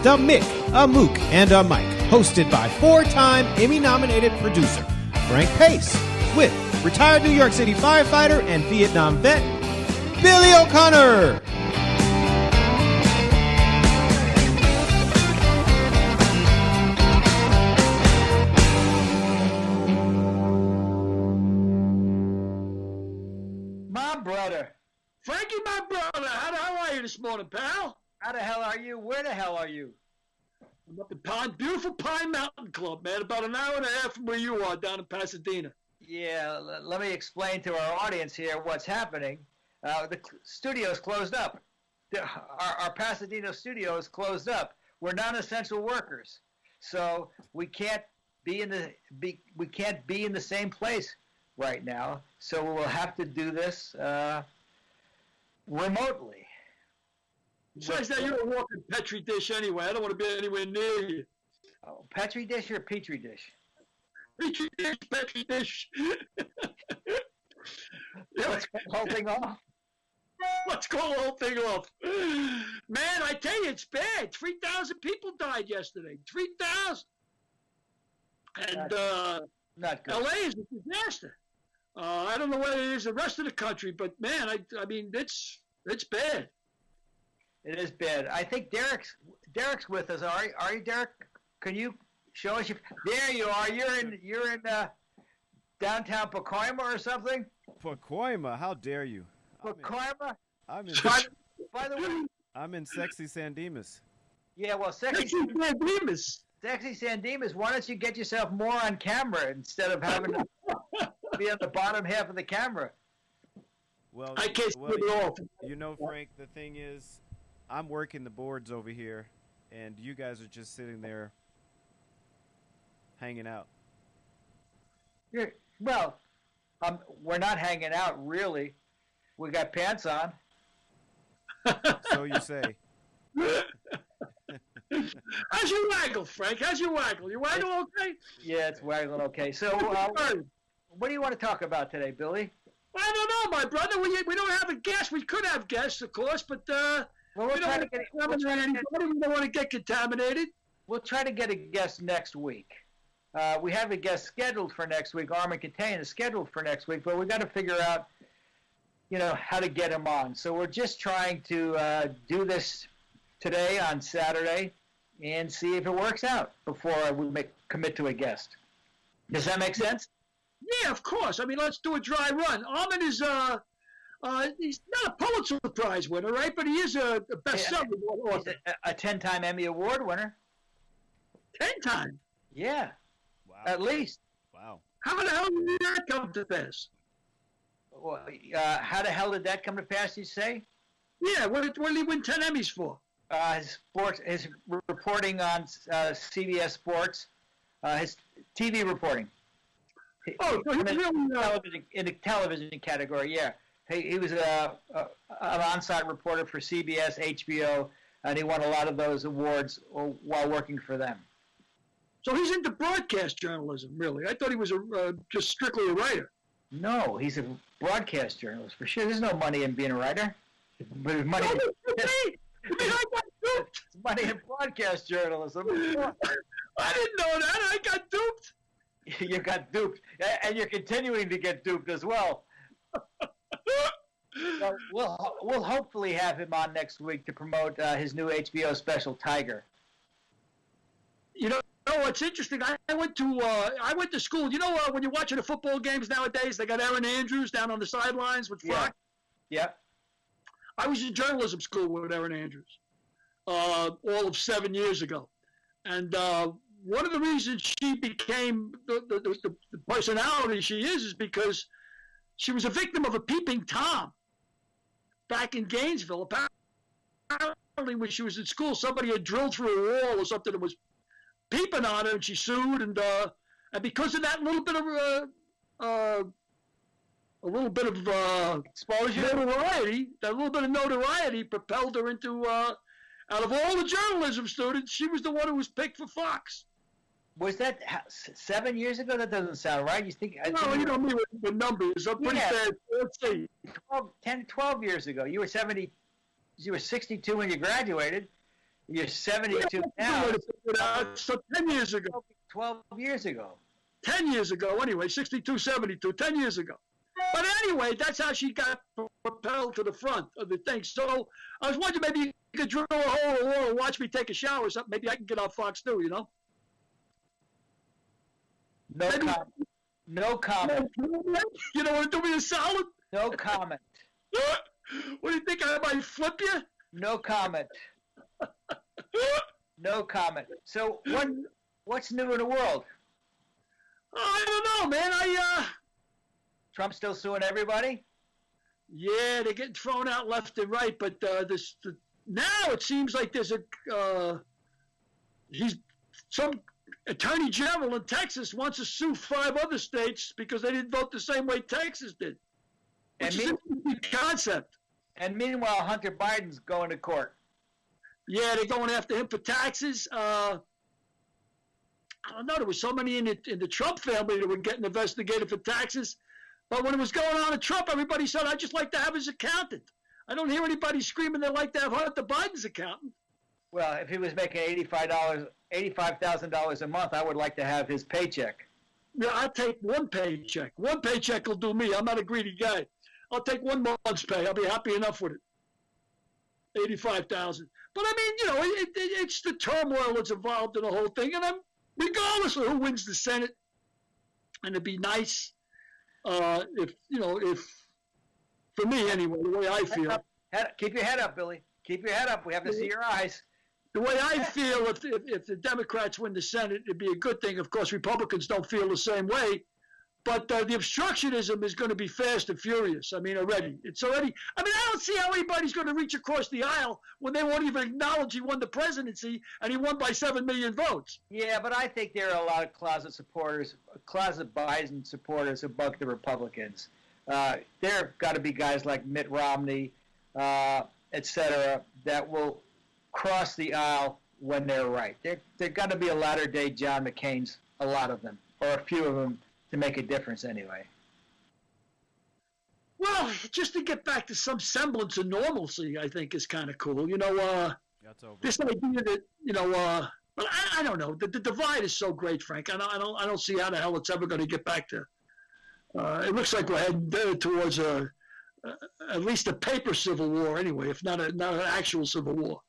with a Mick, a Mook, and a Mike, hosted by four-time Emmy-nominated producer Frank Pace, with retired New York City firefighter and Vietnam vet Billy O'Connor. Frankie, my brother, how the hell are you this morning, pal? How the hell are you? Where the hell are you? I'm up at beautiful Pine Mountain Club, man, about an hour and a half from where you are down in Pasadena. Yeah, let me explain to our audience here what's happening. The studio's closed up. Our Pasadena studio is closed up. We're non-essential workers, so we can't be in the same place right now. So we'll have to do this remotely. Besides that, you're a walking Petri dish anyway. I don't want to be anywhere near you. Oh, Petri dish or Petri dish? Petri dish, Petri dish. Let's call the whole thing off. Let's call the whole thing off. Man, I tell you, it's bad. 3,000 people died yesterday. 3,000. And not good. LA is a disaster. I don't know what it is the rest of the country, but man, I mean, it's bad. It is bad. I think Derek's with us. Are you, Derek? Can you show us? There you are. You're in downtown Pacoima or something. Pacoima? How dare you? Pacoima? By the way, I'm in sexy San Dimas. Yeah, well, sexy San Dimas. Sexy San Dimas. Why don't you get yourself more on camera instead of having to be on the bottom half of the camera? Well, I can't see it all. You know, Frank, the thing is, I'm working the boards over here, and you guys are just sitting there hanging out. We're not hanging out, really. We got pants on. So you say. How's your waggle, Frank? How's your waggle? Your waggle okay? Yeah, it's waggling okay. So, what do you want to talk about today, Billy? I don't know, my brother. We don't have a guest. We could have guests, of course, but we don't want to get contaminated. We'll try to get a guest next week. We have a guest scheduled for next week. Armin Catane is scheduled for next week, but we got to figure out, how to get him on. So we're just trying to do this today on Saturday and see if it works out before we commit to a guest. Does that make sense? Yeah, of course. I mean, let's do a dry run. Armin is he's not a Pulitzer Prize winner, right? But he is a bestseller author. He's a 10-time Emmy Award winner. 10 times? Yeah. Wow. At least. Wow. How the hell did that come to pass? Well, how the hell did that come to pass, you say? Yeah, what did he win 10 Emmys for? His reporting on CBS Sports, his TV reporting. Oh, so he's really in the television category, yeah. He was an on-site reporter for CBS, HBO, and he won a lot of those awards while working for them. So he's into broadcast journalism, really. I thought he was just strictly a writer. No, he's a broadcast journalist for sure. There's no money in being a writer, but there's money. I got duped. Money in broadcast journalism. I didn't know that. I got duped. You got duped, and you're continuing to get duped as well. So we'll hopefully have him on next week to promote his new HBO special, Tiger. You know what's interesting? I went to school. You know when you're watching the football games nowadays, they got Aaron Andrews down on the sidelines with Fox. Yeah. I was in journalism school with Aaron Andrews, all of 7 years ago, and one of the reasons she became the personality she is because she was a victim of a peeping Tom back in Gainesville. Apparently, when she was in school, somebody had drilled through a wall or something and was peeping on her, and she sued. And because of that little bit of exposure, notoriety, that little bit of notoriety propelled her into. Out of all the journalism students, she was the one who was picked for Fox. Was that 7 years ago? That doesn't sound right. You think? No, you know me with numbers. I'm pretty bad. Let's see. 12 years ago. You were 62 when you graduated. You're 72 now. So 10 years ago. 12 years ago. 10 years ago, anyway, 62, 72, 10 years ago. But anyway, that's how she got propelled to the front of the thing. So I was wondering maybe you could drill a hole in the wall and watch me take a shower or something. Maybe I can get on Fox too, you know? No comment. No comment. You don't want to do me a solid? No comment. What do you think? I might flip you? No comment. No comment. So what's new in the world? I don't know, man. Trump still suing everybody? Yeah, they're getting thrown out left and right. But now it seems like there's some attorney general in Texas wants to sue 5 other states because they didn't vote the same way Texas did. Which is an interesting concept. And meanwhile, Hunter Biden's going to court. Yeah, they're going after him for taxes. I don't know. There were so many in the Trump family that were getting investigated for taxes. But when it was going on in Trump, everybody said, I'd just like to have his accountant. I don't hear anybody screaming they'd like to have Hunter Biden's accountant. Well, if he was making $85,000 a month, I would like to have his paycheck. Yeah, I'll take one paycheck. One paycheck will do me. I'm not a greedy guy. I'll take 1 month's pay. I'll be happy enough with it. 85,000. But I mean, you know, it's the turmoil that's involved in the whole thing. And regardless of who wins the Senate, and it'd be nice if for me anyway, the way I feel. Keep your head up, Billy. Keep your head up. We have to see your eyes. The way I feel, if the Democrats win the Senate, it'd be a good thing. Of course, Republicans don't feel the same way. But the obstructionism is going to be fast and furious. I mean, already. It's already. I mean, I don't see how anybody's going to reach across the aisle when they won't even acknowledge he won the presidency and he won by 7 million votes. Yeah, but I think there are a lot of closet Biden supporters among the Republicans. There have got to be guys like Mitt Romney, et cetera, that will cross the aisle when they're right. There got to be a latter-day John McCain's, a lot of them, or a few of them, to make a difference anyway. Well, just to get back to some semblance of normalcy, I think is kind of cool. You know, this idea that, you know, but I don't know. The divide is so great, Frank. I don't see how the hell it's ever going to get back to. It looks like we're heading towards at least a paper civil war anyway, if not an actual civil war.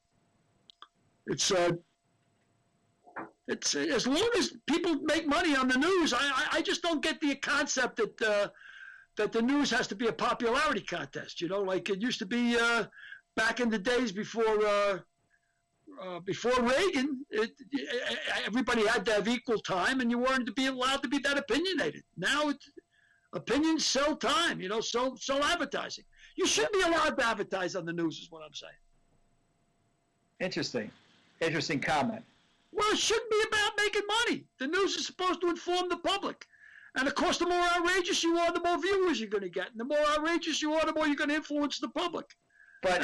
It's as long as people make money on the news, I just don't get the concept that the news has to be a popularity contest. You know, like it used to be back in the days before Reagan. Everybody had to have equal time, and you weren't to be allowed to be that opinionated. Now opinions sell time. You know, sell advertising. You shouldn't be allowed to advertise on the news, is what I'm saying. Interesting comment. Well, it shouldn't be about making money. The news is supposed to inform the public. And, of course, the more outrageous you are, the more viewers you're going to get. And the more outrageous you are, the more you're going to influence the public. But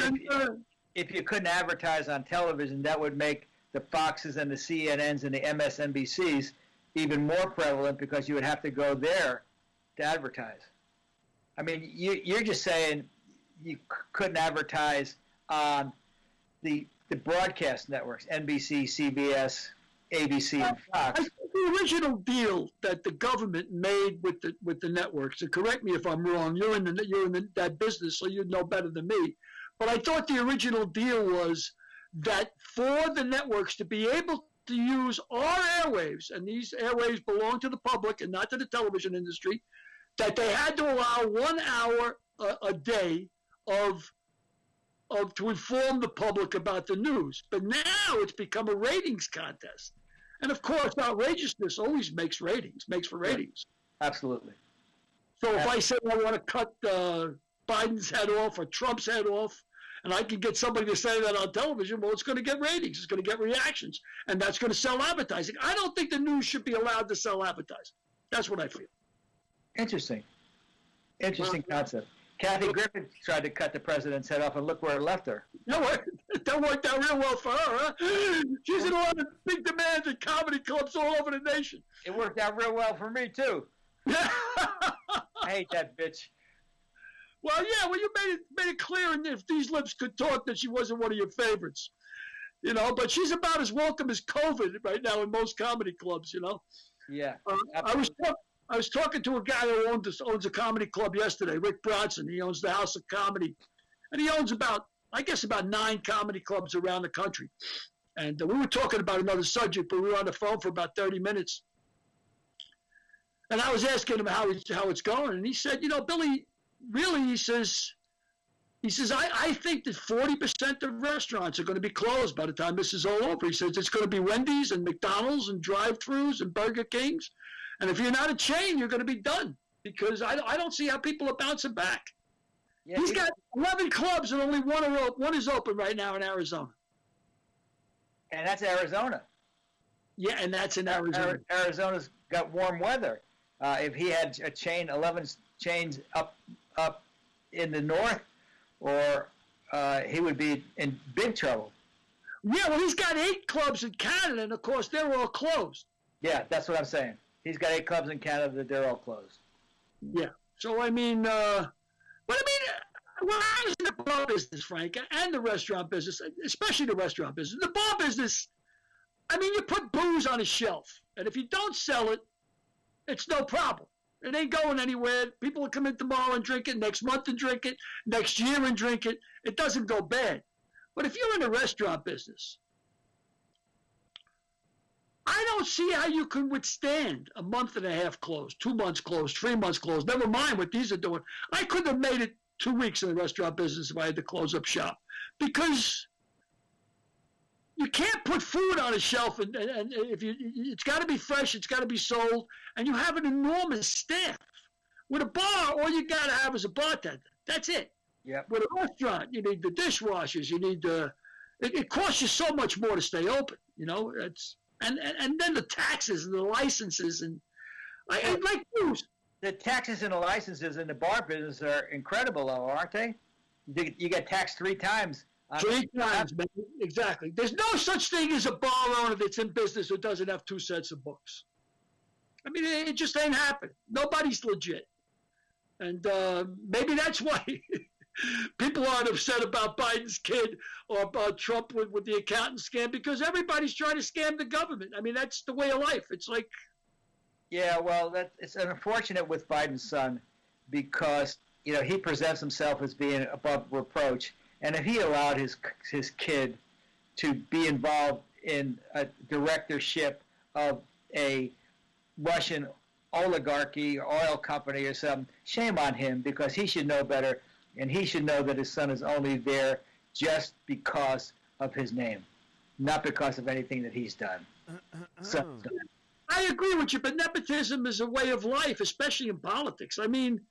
if you couldn't advertise on television, that would make the Foxes and the CNNs and the MSNBCs even more prevalent because you would have to go there to advertise. I mean, you're just saying you couldn't advertise on the broadcast networks, NBC, CBS, ABC, and Fox. I think the original deal that the government made with the networks, and correct me if I'm wrong, you're in that business, so you'd know better than me, but I thought the original deal was that for the networks to be able to use our airwaves, and these airwaves belong to the public and not to the television industry, that they had to allow 1 hour a day to inform the public about the news. But now it's become a ratings contest. And of course, outrageousness always makes for ratings. Absolutely. So if I say I want to cut Biden's head off or Trump's head off, and I can get somebody to say that on television, well, it's going to get ratings. It's going to get reactions. And that's going to sell advertising. I don't think the news should be allowed to sell advertising. That's what I feel. Interesting concept. Kathy Griffin tried to cut the president's head off, and look where it left her. No, that worked out real well for her, huh? She's in a lot of big demands at comedy clubs all over the nation. It worked out real well for me, too. I hate that bitch. Well, yeah, you made it clear, and if these lips could talk, that she wasn't one of your favorites. But she's about as welcome as COVID right now in most comedy clubs. Yeah. I was talking to a guy who owns a comedy club yesterday, Rick Bronson. He owns the House of Comedy, and he owns about 9 comedy clubs around the country. And we were talking about another subject, but we were on the phone for about 30 minutes. And I was asking him how it's going, and he said, Billy, really, he says, I think that 40% of restaurants are going to be closed by the time this is all over. He says it's going to be Wendy's and McDonald's and drive-thrus and Burger Kings. And if you're not a chain, you're going to be done, because I don't see how people are bouncing back. Yeah, he's got 11 clubs and only one is open right now in Arizona. And that's Arizona. Yeah, and that's in Arizona. Arizona's got warm weather. If he had a chain, 11 chains up in the north, or he would be in big trouble. Yeah, well, he's got 8 clubs in Canada, and of course they're all closed. Yeah, that's what I'm saying. He's got 8 clubs in Canada that they're all closed. Yeah. So I mean, well, I was in the bar business, Frank, and the restaurant business, especially the restaurant business. The bar business, I mean, you put booze on a shelf, and if you don't sell it, it's no problem. It ain't going anywhere. People will come in tomorrow and drink it, next month and drink it, next year and drink it. It doesn't go bad. But if you're in the restaurant business, I don't see how you can withstand a month and a half closed, 2 months closed, 3 months closed. Never mind what these are doing. I couldn't have made it 2 weeks in the restaurant business if I had to close up shop, because you can't put food on a shelf and if it's got to be fresh, it's got to be sold, and you have an enormous staff. With a bar, all you got to have is a bartender. That's it. Yep. With a restaurant, you need the dishwashers. You need it costs you so much more to stay open. It's and then the taxes and the licenses and I like booze. The taxes and the licenses in the bar business are incredible, though, aren't they? You get taxed 3 times. 3 times, man. Exactly. There's no such thing as a bar owner that's in business who doesn't have 2 sets of books. I mean, it just ain't happening. Nobody's legit. And maybe that's why people aren't upset about Biden's kid or about Trump with the accountant scam, because everybody's trying to scam the government. I mean, that's the way of life. It's like... Yeah, well, it's unfortunate with Biden's son, because, he presents himself as being above reproach. And if he allowed his kid to be involved in a directorship of a Russian oligarchy or oil company or something, shame on him, because he should know better, and he should know that his son is only there just because of his name, not because of anything that he's done. So, I agree with you, but nepotism is a way of life, especially in politics. I mean,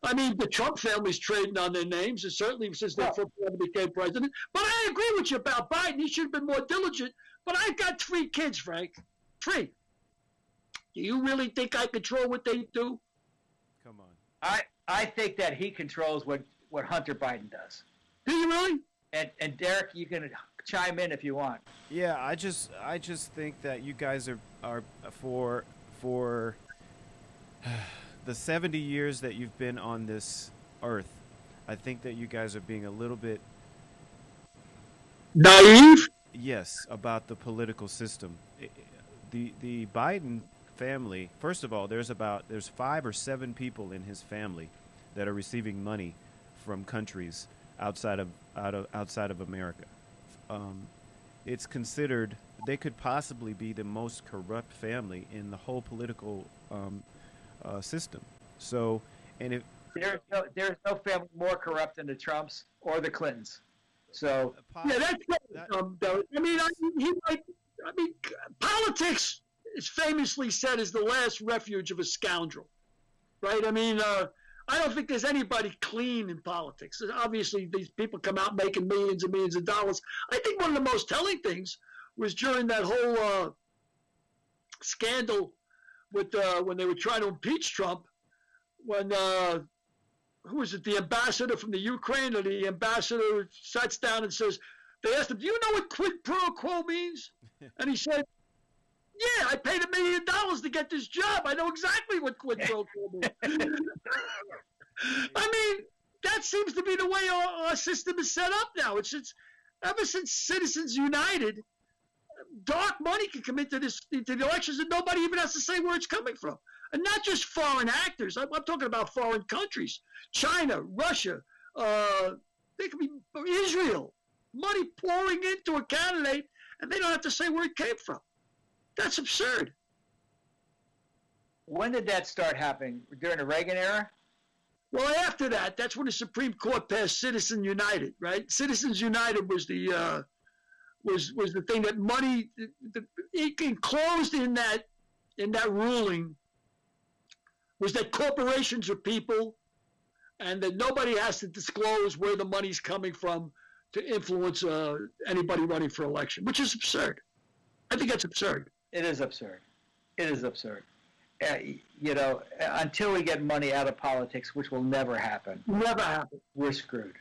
the Trump family's trading on their names, and certainly since their father became president. But I agree with you about Biden. He should have been more diligent. But I've got 3 kids, Frank. 3. Do you really think I control what they do? Come on. I think that he controls what Hunter Biden does. Do you really? And Derek, you can chime in if you want. Yeah, I just think that you guys are for the 70 years that you've been on this earth, I think that you guys are being a little bit naive. Yes, about the political system. The Biden family, first of all, there's 5 or 7 people in his family that are receiving money from countries outside of America. It's considered they could possibly be the most corrupt family in the whole political system. So, and if there's no family more corrupt than the Trumps or the Clintons. So yeah, politics is famously said is the last refuge of a scoundrel, right? I mean, I don't think there's anybody clean in politics. Obviously, these people come out making millions and millions of dollars. I think one of the most telling things was during that whole scandal with when they were trying to impeach Trump, when who was it, the ambassador from the Ukraine, or the ambassador sits down and says, they asked him, do you know what quid pro quo means? And he said, yeah, I paid $1 million to get this job. I know exactly what quid pro quo means. I mean, that seems to be the way our system is set up now. It's Ever since Citizens United, dark money can come into the elections, and nobody even has to say where it's coming from. And not just foreign actors. I'm talking about foreign countries, China, Russia. They could be Israel. Money pouring into a candidate, and they don't have to say where it came from. That's absurd. When did that start happening? During the Reagan era? Well, after that, that's when the Supreme Court passed Citizens United, right? Citizens United was the was the thing that money it enclosed in that ruling was that corporations are people, and that nobody has to disclose where the money's coming from to influence anybody running for election, which is absurd. I think that's absurd. It is absurd. It is absurd. Until we get money out of politics, which will never happen. Never happen. We're screwed.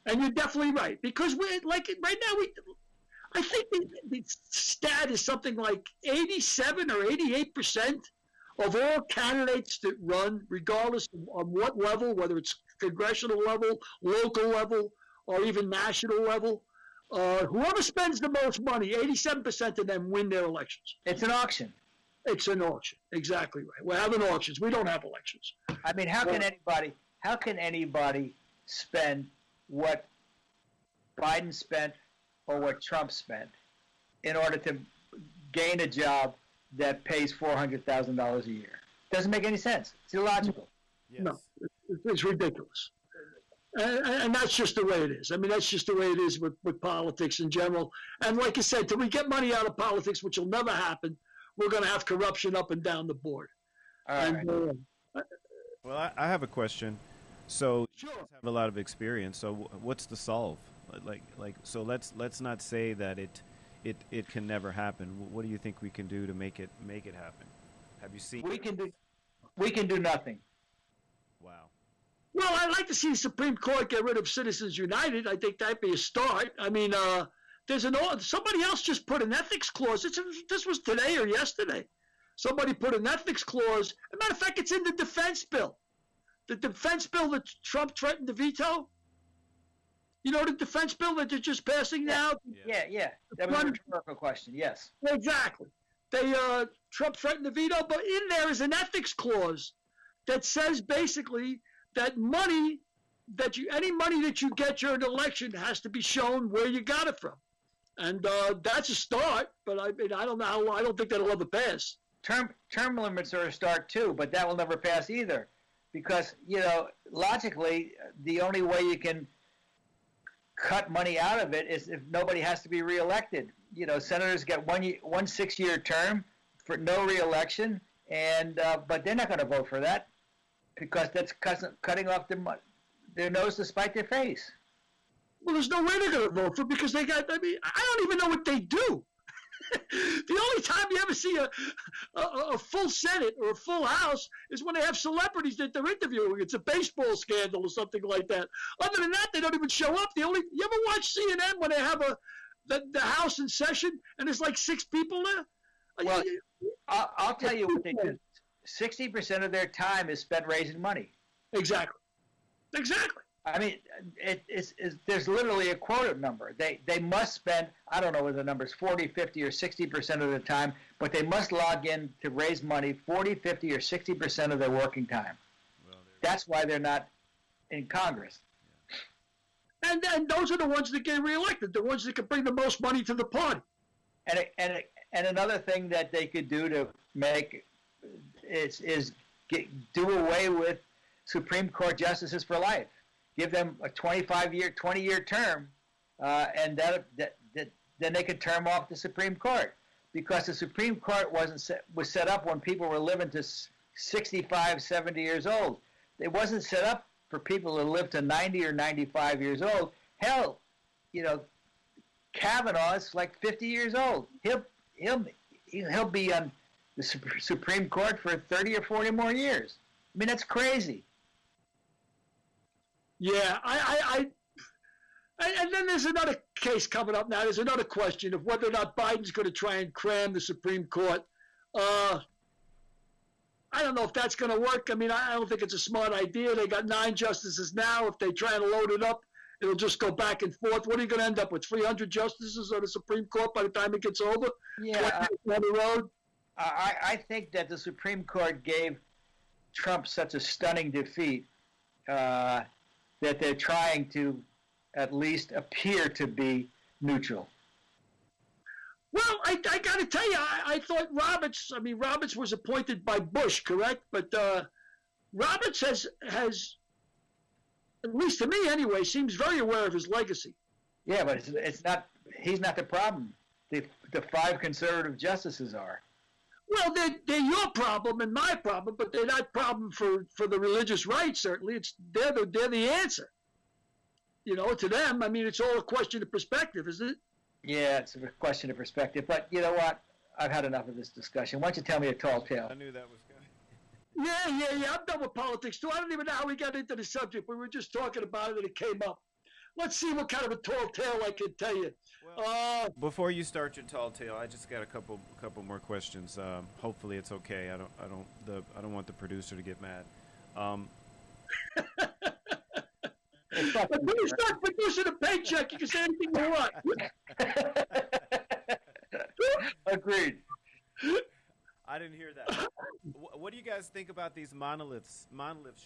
And you're definitely right, because we're like right now I think the stat is something like 87 or 88% of all candidates that run, regardless of what level, whether it's congressional level, local level, or even national level, whoever spends the most money, 87% of them win their elections. It's an auction. It's an auction. Exactly right. We're having auctions. We don't have elections. I mean, how can anybody spend what Biden spent or what Trump spent in order to gain a job that pays $400,000 a year? Doesn't make any sense. It's illogical. Yes. No, it's ridiculous. And that's just the way it is. I mean, that's just the way it is with politics in general. And like I said, till we get money out of politics, which will never happen, we're going to have corruption up and down the board. All right. Well, I have a question. So Sure. you guys have a lot of experience. So what's the solve? So let's not say that it can never happen. What do you think we can do to make it happen? Have you seen? We can do nothing. Wow. Well, I'd like to see the Supreme Court get rid of Citizens United. I think that'd be a start. I mean, somebody else just put an ethics clause. This was today or yesterday. Somebody put an ethics clause. As a matter of fact, it's in the defense bill. The defense bill that Trump threatened to veto. You know the defense bill that they're just passing now? Yeah. That was a rhetorical question. Yes. Exactly. Trump threatened to veto, but in there is an ethics clause that says basically that any money that you get during an election has to be shown where you got it from. And that's a start, but I mean, I don't think that'll ever pass. Term limits are a start too, but that will never pass either, because logically, the only way you can cut money out of it is if nobody has to be reelected. Senators get one 6-year term for no reelection, and but they're not going to vote for that because that's cutting off their nose to spite their face. Well, there's no way they're going to vote for it because I don't even know what they do. The only time you ever see a full Senate or a full House is when they have celebrities that they're interviewing. It's a baseball scandal or something like that. Other than that, they don't even show up. You ever watch CNN when they have the House in session and there's like 6 people there? Well, I'll tell you what they do. 60% of their time is spent raising money. Exactly. I mean, there's literally a quota number. They must spend, I don't know what the number is, 40, 50, or 60% of the time, but they must log in to raise money 40, 50, or 60% of their working time. Well, that's why they're not in Congress. And those are the ones that get reelected, the ones that can bring the most money to the party. And another thing that they could do to make do away with Supreme Court justices for life. Give them a 20-year term, and then they could term off the Supreme Court, because the Supreme Court was set up when people were living to 65, 70 years old. It wasn't set up for people to live to 90 or 95 years old. Hell, Kavanaugh is like 50 years old. He'll be on the Supreme Court for 30 or 40 more years. I mean, that's crazy. Yeah, and then there's another case coming up now. There's another question of whether or not Biden's going to try and cram the Supreme Court. I don't know if that's going to work. I mean, I don't think it's a smart idea. They got 9 justices now. If they try to load it up It'll just go back and forth. What are you going to end up with? 300 justices on the Supreme Court by the time it gets over? Yeah, on the road? I think that the Supreme Court gave Trump such a stunning defeat that they're trying to at least appear to be neutral. Well, I got to tell you, I thought Roberts was appointed by Bush, correct? But Roberts has, at least to me anyway, seems very aware of his legacy. Yeah, but it's not. He's not the problem. The 5 conservative justices are. Well, they're your problem and my problem, but they're not problem for the religious right. Certainly, they're the answer. To them, it's all a question of perspective, isn't it? Yeah, it's a question of perspective. But you know what? I've had enough of this discussion. Why don't you tell me a tall tale? I knew that was coming. Yeah. I'm done with politics too. I don't even know how we got into the subject. We were just talking about it and it came up. Let's see what kind of a tall tale I can tell you. Well, before you start your tall tale, I just got a couple more questions. Hopefully it's okay. I don't want the producer to get mad. But when you start producing a paycheck, you can say anything you want. Agreed. I didn't hear that. What do you guys think about these monoliths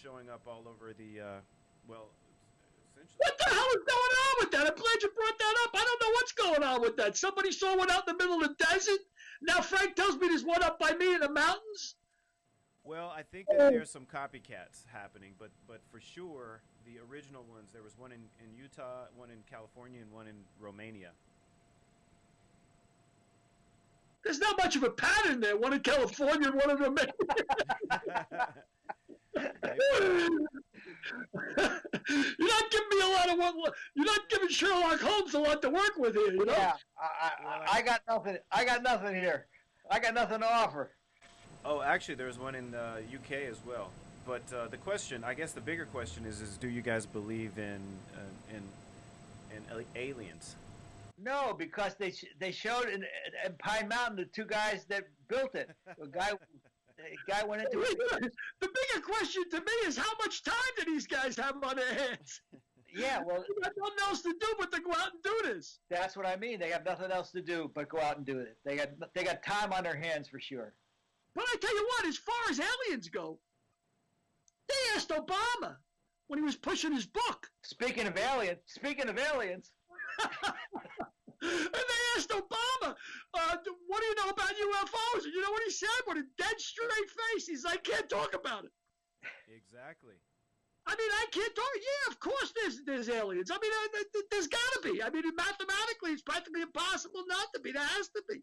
showing up all over the, essentially? What the hell is going on with that? I'm glad you brought that up. I don't know what's going on with that. Somebody saw one out in the middle of the desert. Now Frank tells me there's one up by me in the mountains. Well, I think that there's some copycats happening, but for sure, the original ones, there was one in Utah, one in California, and one in Romania. There's not much of a pattern there. One in California and one in Romania. You're not giving me a lot of what. You're not giving Sherlock Holmes a lot to work with here. Yeah, I got nothing. I got nothing here. I got nothing to offer. Oh, actually, there's one in UK as well. But the question, I guess, the bigger question is do you guys believe in aliens? No, because they showed in Pine Mountain the 2 guys that built it. The guy went into it. The bigger question to me is how much time do these guys have on their hands? Yeah, well, they got nothing else to do but to go out and do this. That's what I mean. They have nothing else to do but go out and do it. They got time on their hands for sure. But I tell you what, as far as aliens go, they asked Obama when he was pushing his book. Speaking of aliens. And they asked Obama, what do you know about UFOs? And you know what he said? With a dead straight face, he's like, I can't talk about it. Exactly. I can't talk. Yeah, of course there's aliens. There's got to be. Mathematically, it's practically impossible not to be. There has to be.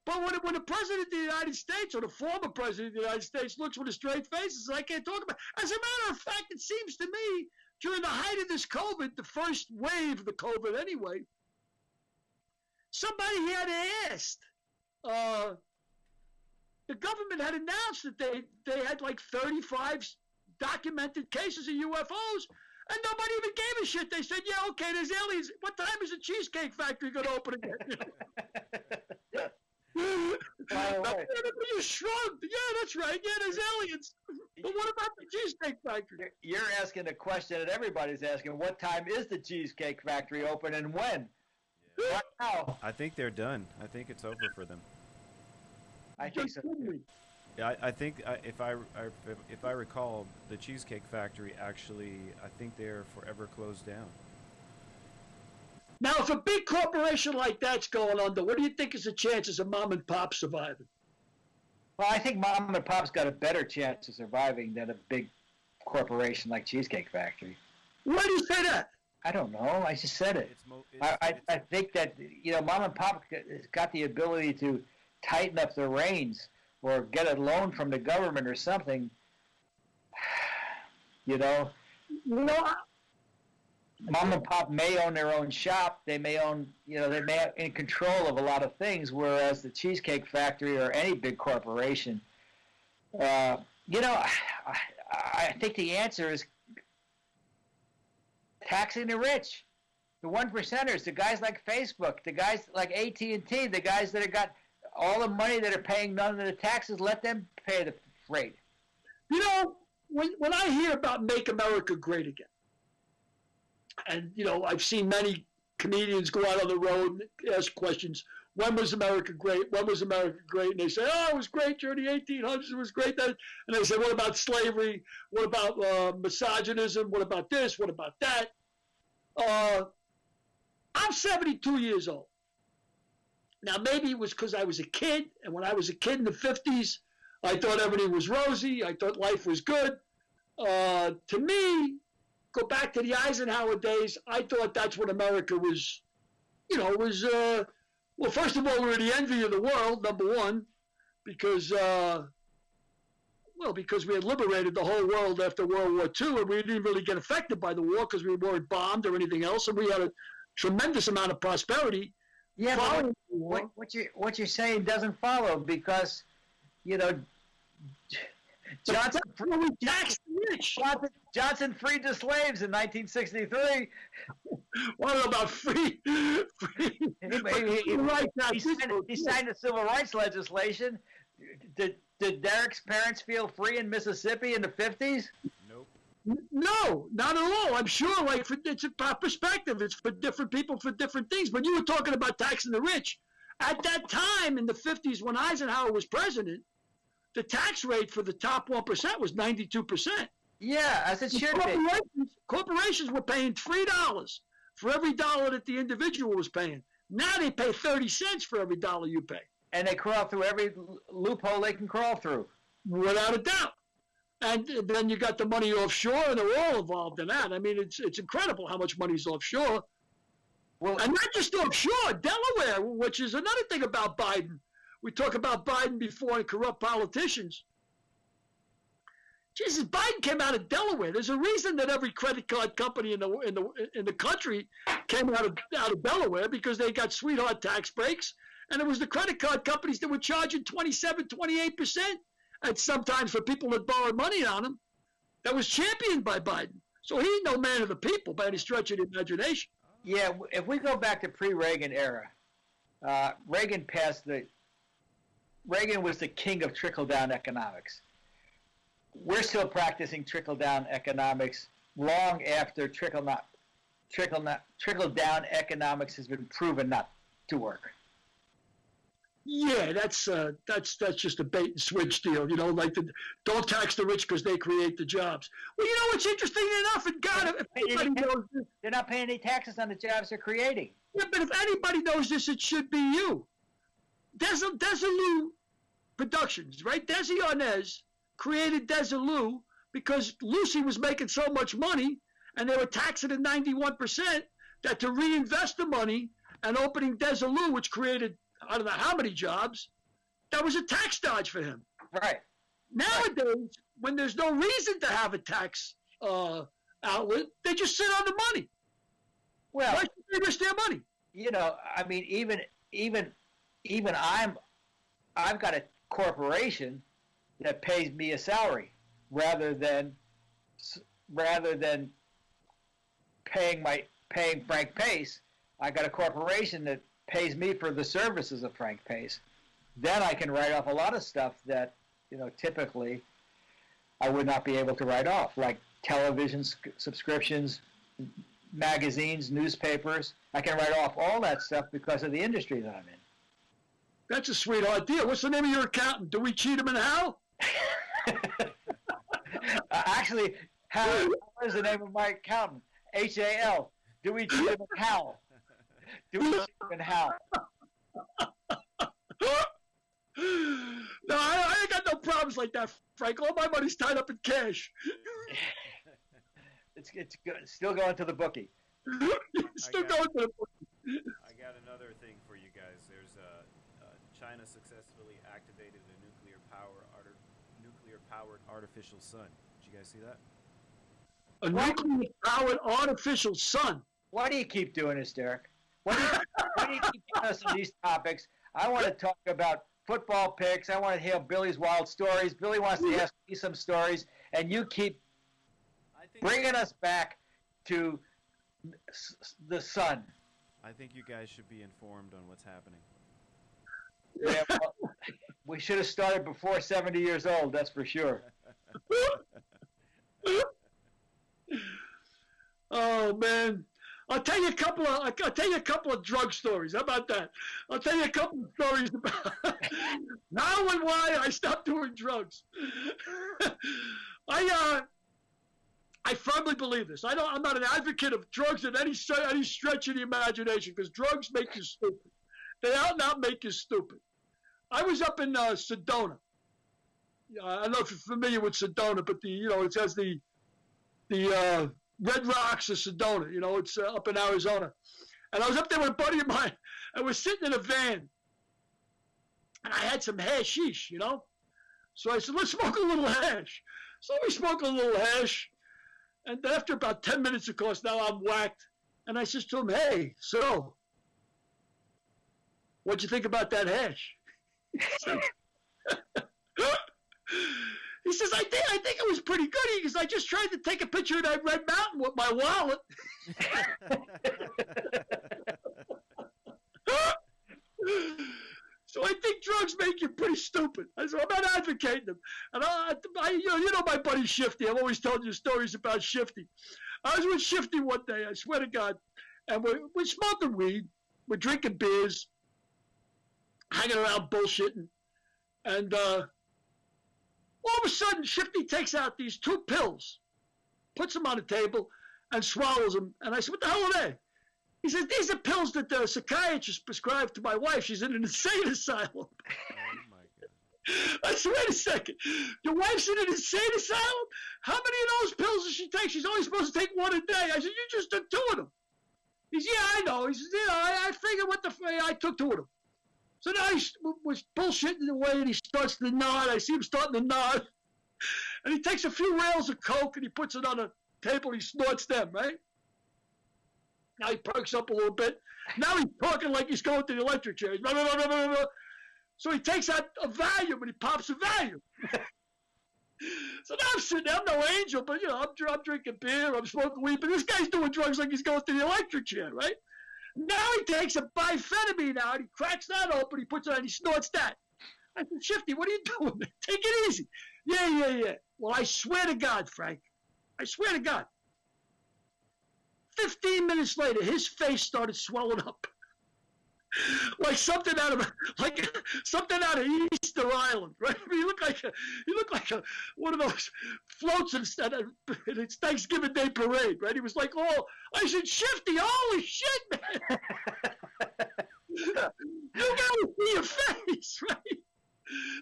But when the president of the United States or the former president of the United States looks with a straight face, he says, I can't talk about it. As a matter of fact, it seems to me, during the height of this COVID, the first wave of the COVID anyway, somebody had asked, the government had announced that they had like 35 documented cases of UFOs, and nobody even gave a shit. They said, yeah, okay, there's aliens. What time is the Cheesecake Factory going to open again? You shrugged. Yeah, that's right. Yeah, there's aliens. But what about the Cheesecake Factory? You're asking a question that everybody's asking. What time is the Cheesecake Factory open and when? Yeah. Wow. I think they're done. I think it's over for them. I think so. Yeah, I think if I recall, the Cheesecake Factory actually, I think they're forever closed down. Now, if a big corporation like that's going under, what do you think is the chances of mom and pop surviving? Well, I think mom and pop's got a better chance of surviving than a big corporation like Cheesecake Factory. Why do you say that? I don't know. I just said it. I think that, mom and pop has got the ability to tighten up the reins or get a loan from the government or something. Mom and pop may own their own shop. They may own, they may have in control of a lot of things, whereas the Cheesecake Factory or any big corporation, I think the answer is taxing the rich, the 1%ers, the guys like Facebook, the guys like AT&T, the guys that have got all the money that are paying none of the taxes, let them pay the rate. When I hear about Make America Great Again, And, I've seen many comedians go out on the road and ask questions. When was America great? When was America great? And they say, oh, it was great during the 1800s. It was great then. And they say, what about slavery? What about misogynism? What about this? What about that? I'm 72 years old. Now, maybe it was because I was a kid. And when I was a kid in the 50s, I thought everything was rosy. I thought life was good. To me, go back to the Eisenhower days, I thought that's what America was, well, first of all, we were the envy of the world, number one, because we had liberated the whole world after World War II, and we didn't really get affected by the war because we weren't bombed or anything else, and we had a tremendous amount of prosperity. Yeah, but what you're saying doesn't follow because, Johnson freed the slaves in 1963. What about free? He signed the civil rights legislation. Did Derek's parents feel free in Mississippi in the 50s? Nope. No, not at all. I'm sure, it's a perspective. It's for different people for different things. But you were talking about taxing the rich. At that time in the 50s when Eisenhower was president, the tax rate for the top 1% was 92%. Yeah, as it should be. Corporations were paying $3 for every dollar that the individual was paying. Now they pay 30 cents for every dollar you pay. And they crawl through every loophole they can crawl through. Without a doubt. And then you got the money offshore, and they're all involved in that. I mean, it's incredible how much money is offshore. Well, and not just offshore, Delaware, which is another thing about Biden. We talk about Biden before and corrupt politicians. Jesus, Biden came out of Delaware. There's a reason that every credit card company in the country came out of Delaware, because they got sweetheart tax breaks, and it was the credit card companies that were charging 27, 28%, and sometimes for people that borrowed money on them. That was championed by Biden. So he ain't no man of the people by any stretch of the imagination. Yeah, if we go back to pre-Reagan era, Reagan was the king of trickle-down economics. We're still practicing trickle-down economics long after trickle-down economics has been proven not to work. Yeah, that's just a bait and switch deal, don't tax the rich because they create the jobs. Well, what's interesting enough, and God, if anybody knows this, they're not paying any taxes on the jobs they're creating. Yeah, but if anybody knows this, it should be you. Desilu Productions, right? Desi Arnaz created Desilu because Lucy was making so much money, and they were taxing at 91%, that to reinvest the money and opening Desilu, which created I don't know how many jobs, that was a tax dodge for him. Right. Nowadays, when there's no reason to have a tax outlet, they just sit on the money. Well, why should they risk their money? I mean, even I've got a corporation that pays me a salary rather than paying Frank Pace. I got a corporation that pays me for the services of Frank Pace. Then I can write off a lot of stuff that typically I would not be able to write off, like television subscriptions, magazines, newspapers. I can write off all that stuff because of the industry that I'm in. That's a sweetheart deal. What's the name of your accountant? Do we cheat him in Hal? Actually, Hal is the name of my accountant. H-A-L. Do we cheat him in Hal? Do we cheat him in Hal? No, I ain't got no problems like that, Frank. All my money's tied up in cash. It's good. Still going to the bookie. Still going to the bookie. I got another thing for you guys. There's China successfully activated a nuclear-powered artificial sun. Did you guys see that? A nuclear-powered artificial sun. Why do you keep doing this, Derek? Why do you keep giving us these topics? I want to talk about football picks. I want to hear Billy's wild stories. Billy wants to ask me some stories, and you keep bringing us back to the sun. I think you guys should be informed on what's happening. Yeah, well, we should have started before 70 years old, that's for sure. Oh, man. I'll tell you a couple of drug stories. How about that? I'll tell you a couple of stories about how and why I stopped doing drugs. I firmly believe this. I'm not an advocate of drugs in any stretch of the imagination, because drugs make you stupid. They out and out make you stupid. I was up in Sedona. I don't know if you're familiar with Sedona, but it has the Red Rocks of Sedona. It's up in Arizona. And I was up there with a buddy of mine, and we're sitting in a van. And I had some hashish, So I said, let's smoke a little hash. So we smoked a little hash. And after about 10 minutes, of course, now I'm whacked. And I says to him, hey, so, what'd you think about that hash? He says, I think it was pretty good. He says, I just tried to take a picture of that red mountain with my wallet. So I think drugs make you pretty stupid. I said, I'm not advocating them. And you know my buddy Shifty. I've always told you stories about Shifty. I was with Shifty one day, I swear to God, and we're smoking weed, we're drinking beers, hanging around bullshitting, and all of a sudden, Shifty takes out these 2 pills, puts them on the table, and swallows them. And I said, what the hell are they? He says, these are pills that the psychiatrist prescribed to my wife. She's in an insane asylum. Oh, my God. I said, wait a second. Your wife's in an insane asylum? How many of those pills does she take? She's only supposed to take 1 a day. I said, you just took 2 of them. He said, yeah, I know. He says, I figured I took 2 of them. So now he was bullshitting away, and he starts to nod. I see him starting to nod. And he takes a few rails of coke, and he puts it on a table, and he snorts them, right? Now he perks up a little bit. Now he's talking like he's going to the electric chair. Blah, blah, blah, blah, blah. So he takes out a Valium, and he pops a Valium. So now I'm sitting there. I'm no angel, but, I'm drinking beer, I'm smoking weed, but this guy's doing drugs like he's going to the electric chair, right? Now he takes a biphenamine out, he cracks that open, he puts it on, he snorts that. I said, Shifty, what are you doing? Take it easy. Yeah. Well, I swear to God, Frank, I swear to God. 15 minutes later, his face started swelling up. Like something out of Easter Island, right? I mean, he looked like one of those floats at it's Thanksgiving Day parade, right? He was like, oh, I said, Shifty, holy shit, man! You gotta see your face, right?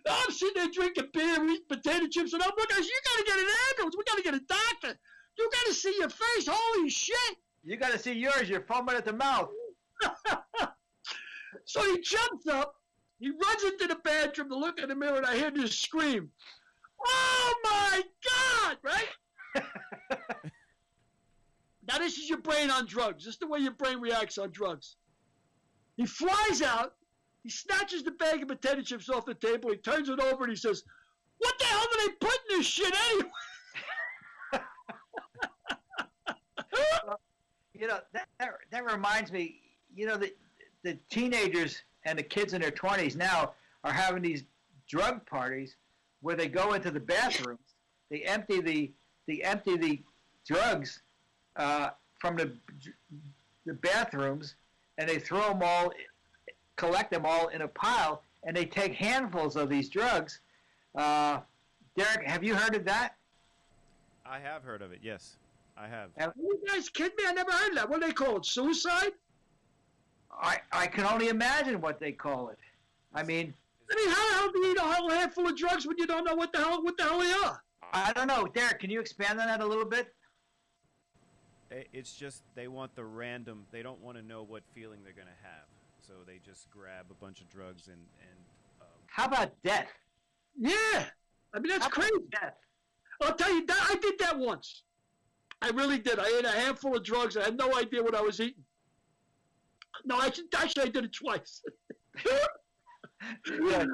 Now I'm sitting there drinking beer, eating potato chips, and I'm looking. I said, you gotta get an ambulance. We gotta get a doctor. You gotta see your face. Holy shit! You got to see yours. You're foaming at the mouth. So he jumps up, he runs into the bathroom to look in the mirror, and I hear this scream, oh my God, right? Now this is your brain on drugs. This is the way your brain reacts on drugs. He flies out, he snatches the bag of potato chips off the table, he turns it over, and he says, what the hell do they put in this shit anyway? That reminds me, the teenagers and the kids in their 20s now are having these drug parties where they go into the bathrooms, they empty the drugs from the bathrooms, and they collect them all in a pile, and they take handfuls of these drugs. Derek, have you heard of that? I have heard of it, yes. I have. You guys kidding me? I never heard of that. What do they call it? Suicide? I can only imagine what they call it. I mean, how the hell do you eat a whole handful of drugs when you don't know what the hell they are? I don't know. Derek, can you expand on that a little bit? It's just they want the random. They don't want to know what feeling they're going to have, so they just grab a bunch of drugs and. How about death? Yeah, I mean that's crazy. Death. I'll tell you that I did that once. I really did. I ate a handful of drugs. I had no idea what I was eating. No, actually, I did it twice. Yeah,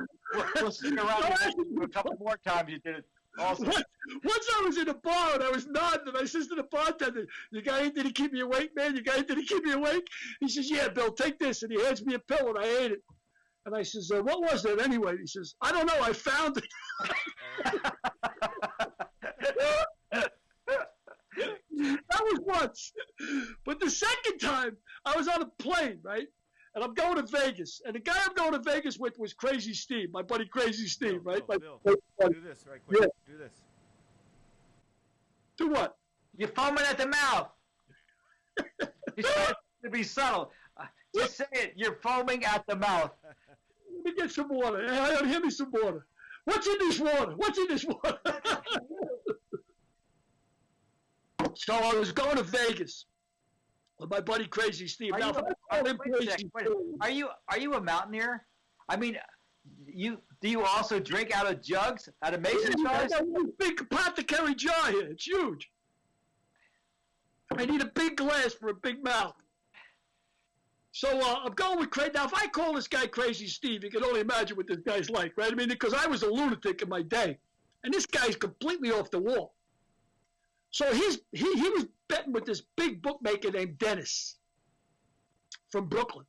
we'll stick around a couple more times. You did it. Also. Once I was in a bar and I was nodding, and I says to the bartender, "You got anything to keep me awake, man? You got anything to keep me awake?" He says, "Yeah, Bill, take this," and he hands me a pill, and I ate it. And I says, "What was that anyway?" He says, "I don't know. I found it." That was once. But the second time, I was on a plane, right? And I'm going to Vegas. And the guy I'm going to Vegas with was Crazy Steve, my buddy Crazy Steve, right? Bill, do this right quick. Yeah. Do this. Do what? You're foaming at the mouth. He's trying to be subtle. Just say it. You're foaming at the mouth. Let me get some water. Hand me some water. What's in this water? What's in this water? So I was going to Vegas with my buddy Crazy Steve. Now, if I call him Crazy Steve, Are you a mountaineer? I mean, do you also drink out of jugs, out of mason I jars? got one big apothecary jar here. It's huge. I need a big glass for a big mouth. So I'm going with Crazy. Now, if I call this guy Crazy Steve, you can only imagine what this guy's like, right? I mean, because I was a lunatic in my day. And this guy's completely off the wall. So he was betting with this big bookmaker named Dennis from Brooklyn.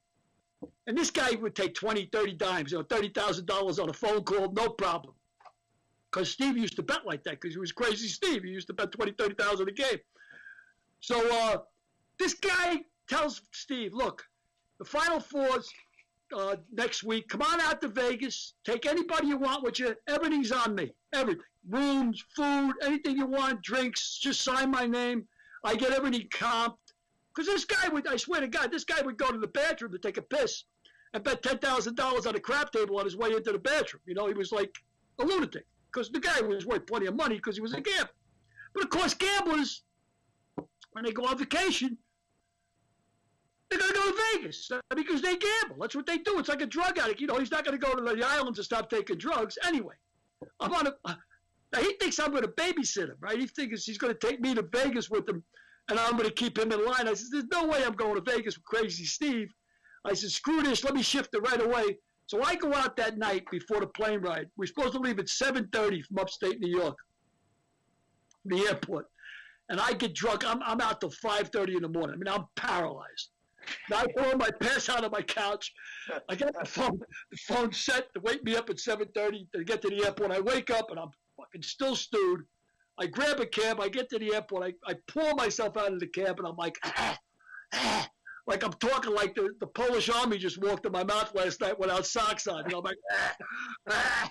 And this guy would take 20, 30 dimes, $30,000 on a phone call, no problem. Because Steve used to bet like that because he was Crazy Steve. He used to bet 20, 30,000 a game. So this guy tells Steve, look, the Final Four's next week. Come on out to Vegas. Take anybody you want with you. Everything's on me. Everything. Rooms, food, anything you want, drinks. Just sign my name. I get everything comped. Because this guy would, I swear to God, this guy would go to the bathroom to take a piss and bet $10,000 on a crap table on his way into the bathroom. You know, he was like a lunatic. Because the guy was worth plenty of money because he was a gambler. But of course, gamblers, when they go on vacation, they're going to go to Vegas because they gamble. That's what they do. It's like a drug addict. You know, he's not going to go to the islands and stop taking drugs. Anyway, he thinks I'm going to babysit him, right? He thinks he's going to take me to Vegas with him, and I'm going to keep him in line. I said, there's no way I'm going to Vegas with Crazy Steve. I said, screw this. Let me shift it right away. So I go out that night before the plane ride. We're supposed to leave at 7:30 from upstate New York, the airport. And I get drunk. I'm out till 5:30 in the morning. I mean, I'm paralyzed. Now I go home, I pass out on my couch. I got the phone set to wake me up at 7:30 to get to the airport. I wake up and I'm fucking still stewed. I grab a cab. I get to the airport. I pull myself out of the cab and I'm like, like I'm talking like the Polish army just walked in my mouth last night without socks on. You know, I'm like, I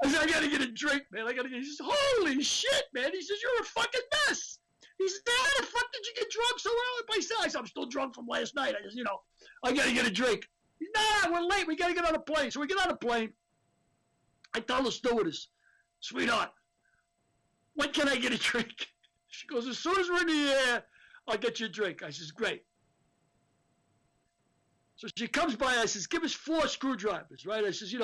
said, I got to get a drink, man. I got to get. He says, holy shit, man. He says, you're a fucking mess. He said, how the fuck did you get drunk so early? I said, I'm still drunk from last night. I just, I got to get a drink. He said, nah, we're late. We got to get on a plane. So we get on a plane. I tell the stewardess, sweetheart, when can I get a drink? She goes, as soon as we're in the air, I'll get you a drink. I says, great. So she comes by. I says, give us 4 screwdrivers, right? I says,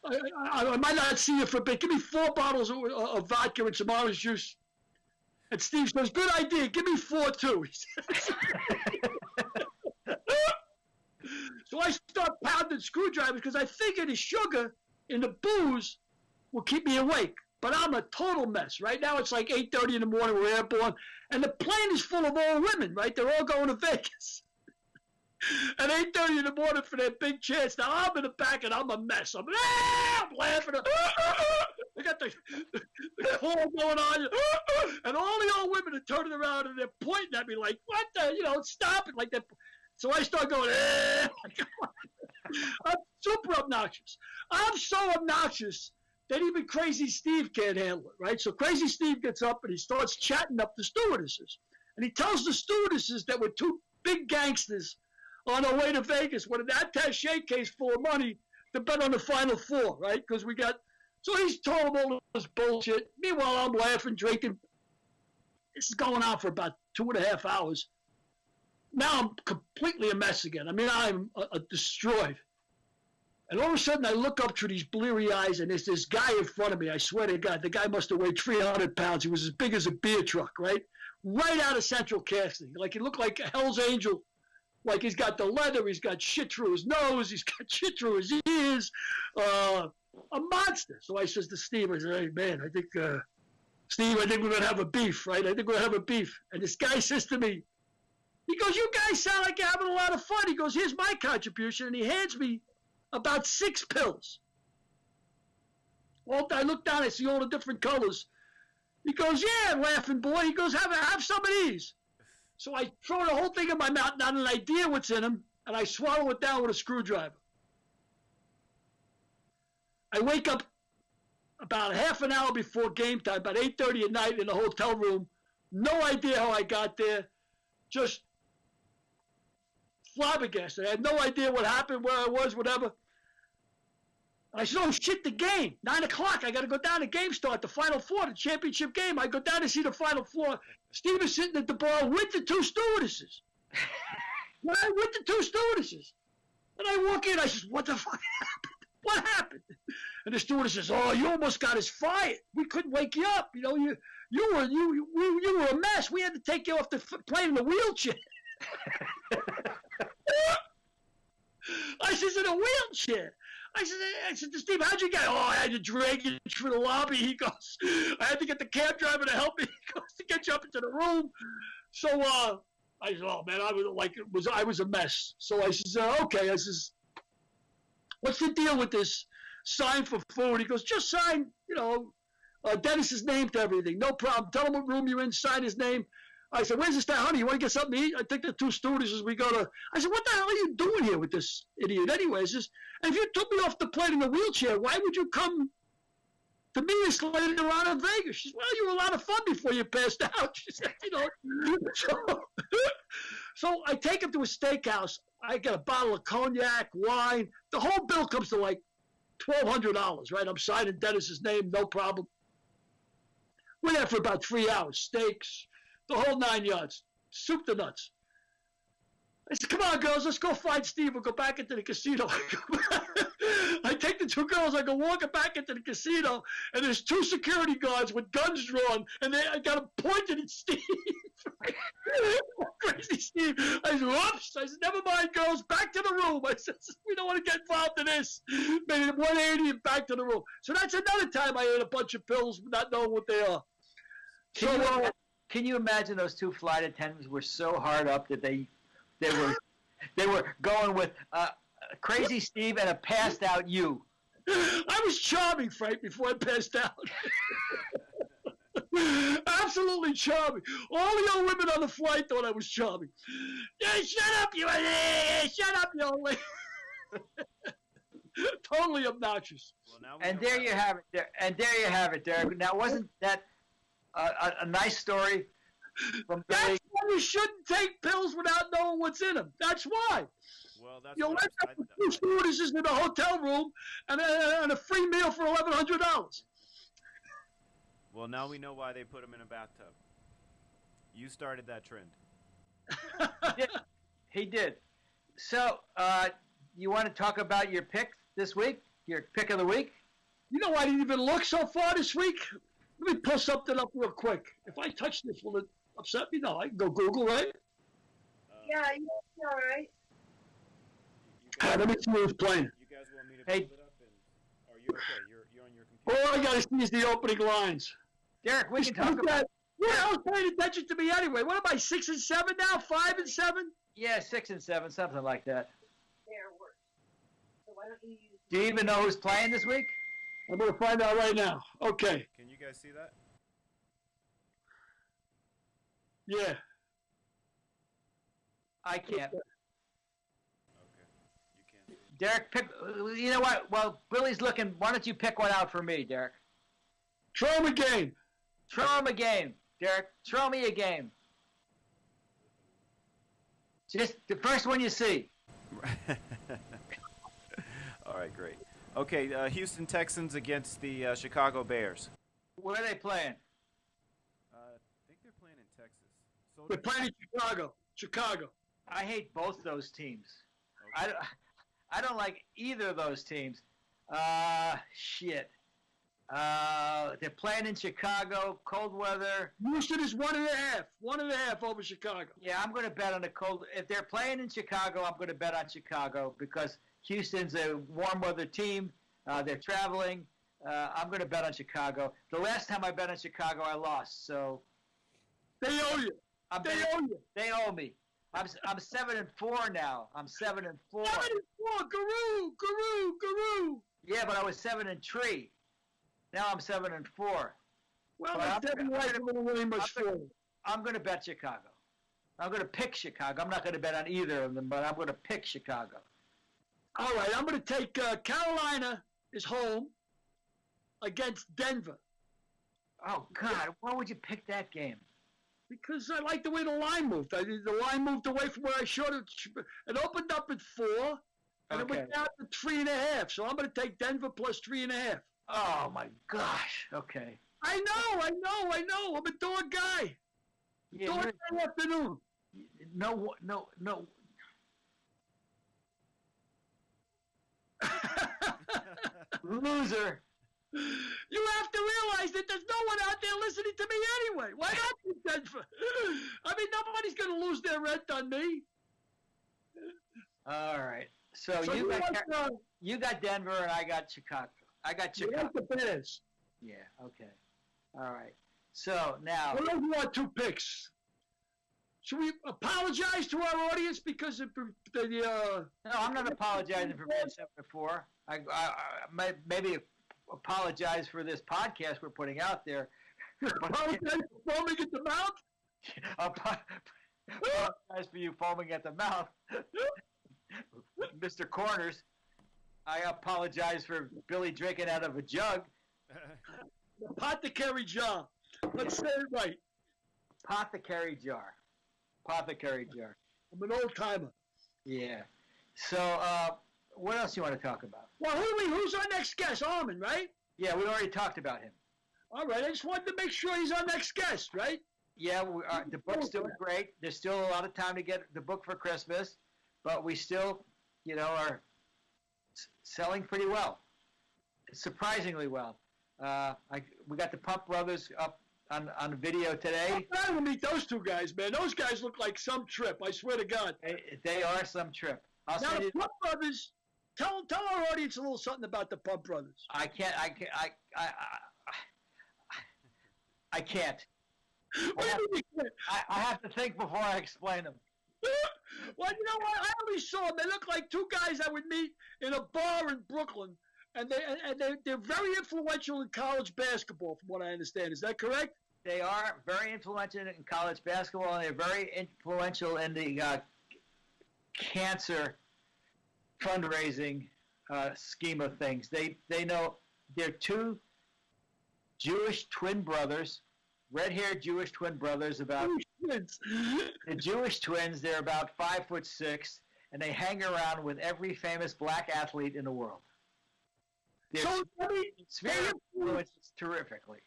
I might not see you for a bit. Give me 4 bottles of vodka and some orange juice. And Steve says, good idea. Give me 4 too. He says. So I start pounding screwdrivers because I figure the sugar in the booze will keep me awake. But I'm a total mess. Right now it's like 8:30 in the morning. We're airborne. And the plane is full of old women, right? They're all going to Vegas. At 8:30 in the morning for their big chance. Now I'm in the back and I'm a mess. I'm laughing. I got the call going on. And all the old women are turning around and they're pointing at me like, what the, stop it like that. So I start going, I'm super obnoxious. I'm so obnoxious that even Crazy Steve can't handle it, right? So Crazy Steve gets up and he starts chatting up the stewardesses. And he tells the stewardesses that we're 2 big gangsters on our way to Vegas with an attache case full of money to bet on the Final Four, right? Because so he's told them all this bullshit. Meanwhile, I'm laughing, drinking. This is going on for about 2.5 hours. Now I'm completely a mess again. I mean, I'm destroyed. And all of a sudden, I look up through these bleary eyes, and there's this guy in front of me. I swear to God, the guy must have weighed 300 pounds. He was as big as a beer truck, right? Right out of Central Casting. Like, he looked like a Hell's Angel. Like, he's got the leather, he's got shit through his nose, he's got shit through his ears. A monster. So I says to Steve, I said, hey, man, Steve, I think we're going to have a beef, right? I think we're going to have a beef. And this guy says to me, he goes, you guys sound like you're having a lot of fun. He goes, here's my contribution. And he hands me about 6 pills. Well, I look down, I see all the different colors. He goes, yeah, laughing boy. He goes, have some of these. So I throw the whole thing in my mouth, not an idea what's in them, and I swallow it down with a screwdriver. I wake up about a half an hour before game time, about 8:30 at night in the hotel room. No idea how I got there. Just flabbergasted. I had no idea what happened, where I was, whatever. I said, oh, shit, the game. 9 o'clock. I got to go down. The game start, the Final Four, the championship game. I go down to see the Final Four. Steve is sitting at the bar with the two stewardesses. With the two stewardesses. And I walk in. I said, what the fuck happened? What happened? And the stewardess says, oh, you almost got us fired. We couldn't wake you up. You know, you were a mess. We had to take you off the plane in a wheelchair. I says, in a wheelchair. I said to Steve, how'd you get? Oh, I had to drag you through the lobby. He goes, I had to get the cab driver to help me. He goes, to get you up into the room. So I said, oh man, I was a mess. So I says, okay. I says, what's the deal with this sign for food? He goes, just sign, Dennis's name to everything. No problem. Tell him what room you're in. Sign his name. I said, where's this guy, honey? You want to get something to eat? I think the two stewardesses, we go to. I said, what the hell are you doing here with this idiot anyway? He says, and if you took me off the plane in a wheelchair, why would you come to me this later on in Vegas? She said, well, you were a lot of fun before you passed out. She said, So I take him to a steakhouse. I get a bottle of cognac, wine. The whole bill comes to like $1,200, right? I'm signing Dennis's name, no problem. We're there for about 3 hours. Steaks, the whole 9 yards. Soup to nuts. I said, come on, girls, let's go find Steve. We'll go back into the casino. I take the two girls. I go walking back into the casino, and there's two security guards with guns drawn, and I got them pointed at Steve. Crazy Steve. I said, whoops. I said, never mind, girls. Back to the room. I said, we don't want to get involved in this. Made it 180 and back to the room. So that's another time I ate a bunch of pills not knowing what they are. Can you imagine those two flight attendants were so hard up that they were going with Crazy Steve and a passed out you? I was charming, Frank, before I passed out. Absolutely charming. All the old women on the flight thought I was charming. Yeah, shut up, you old lady. Totally obnoxious. Well, and there you have it, Derek. Now, wasn't that a nice story from Billy? That's why you shouldn't take pills without knowing what's in them. That's why. Well, that's You'll end up with two stewardesses in a hotel room and a free meal for $1,100. Well, now we know why they put him in a bathtub. You started that trend. He did. So, you want to talk about your pick this week? Your pick of the week? You know, I didn't even look so far this week. Let me pull something up real quick. If I touch this, will it upset me? No, I can go Google, right? Yeah, you're all right. Let me see who's playing. You guys want me to pull it up? Are you okay? You're on your All computer. I got to see is the opening lines. Derek, we can talk about. Yeah, I was paying attention to me anyway. What am I, 6 and 7 now? 5 and 7? Yeah, 6 and 7, something like that. They're worse. So why don't you use... Do you even know who's playing this week? I'm going to find out right now. Okay. Can you guys see that? Yeah. I can't. Okay. You can't see it. Derek, pick. You know what? Well, Billy's looking. Why don't you pick one out for me, Derek? Throw him a game. Throw him a game, Derek. Throw me a game. Just the first one you see. All right, great. Okay, Houston Texans against the Chicago Bears. Where are they playing? I think they're playing in Texas. So They're playing in Chicago. Chicago. I hate both those teams. Okay. I don't like either of those teams. Shit. They're playing in Chicago, cold weather. Houston is 1.5. 1.5 over Chicago. Yeah, I'm going to bet on the cold. If they're playing in Chicago, I'm going to bet on Chicago because Houston's a warm weather team. They're traveling. I'm going to bet on Chicago. The last time I bet on Chicago, I lost. So They owe you. They owe me. I'm 7-4 now. I'm 7-4. 7-4. Guru. Yeah, but I was 7-3. Now I'm 7-4. Well, Well, that's Devin White wasn't really much for him. I'm going to bet Chicago. I'm going to pick Chicago. I'm not going to bet on either of them, but I'm going to pick Chicago. All right, I'm going to take Carolina is home against Denver Oh, God. Why would you pick that game? because I like the way the line moved. The line moved away from where I showed it. It opened up at 4, and it went down to 3.5. So I'm going to take Denver plus 3.5. Oh, my gosh. Okay. I know. I'm a dog guy. Yeah, Dog guy afternoon. no. Loser. You have to realize that there's no one out there listening to me anyway. Why not in Denver? I mean, nobody's going to lose their rent on me. All right. So So you got Denver and I got Chicago. I got you Chicago. like the Bears. Yeah. Okay. All right. So now. Well, those are our 2 picks. Should we apologize to our audience because of the No, I'm not apologizing for being 7-4. I maybe apologize for this podcast we're putting out there. apologize for foaming at the mouth? Apologize for you foaming at the mouth, Mr. Corners. I apologize for Billy drinking out of a jug. The apothecary jar. Let's say it right. Apothecary jar. Apothecary jar. I'm an old timer. Yeah. So, what else you want to talk about? Well, who's our next guest? Armin, right? Yeah, we already talked about him. All right. I just wanted to make sure he's our next guest, right? Yeah, the book's doing great. There's still a lot of time to get the book for Christmas, but we still, are selling pretty well, surprisingly well. We got the Pump Brothers up on video today. I will meet those 2 guys, man. Those guys look like some trip. I swear to God. They are some trip. I'll Now, send the you. Pump Brothers, tell our audience a little something about the Pump Brothers. I can't. What do you mean you can't? I have to think before I explain them. Well, you know what? I only saw them. They look like 2 guys I would meet in a bar in Brooklyn, and they're very influential in college basketball, from what I understand. Is that correct? They are very influential in college basketball, and they're very influential in the cancer fundraising scheme of things. They know they're 2 Jewish twin brothers, red-haired Jewish twin brothers. The Jewish twins. They're about 5'6", and they hang around with every famous black athlete in the world. So, I mean, Sphere influences terrifically.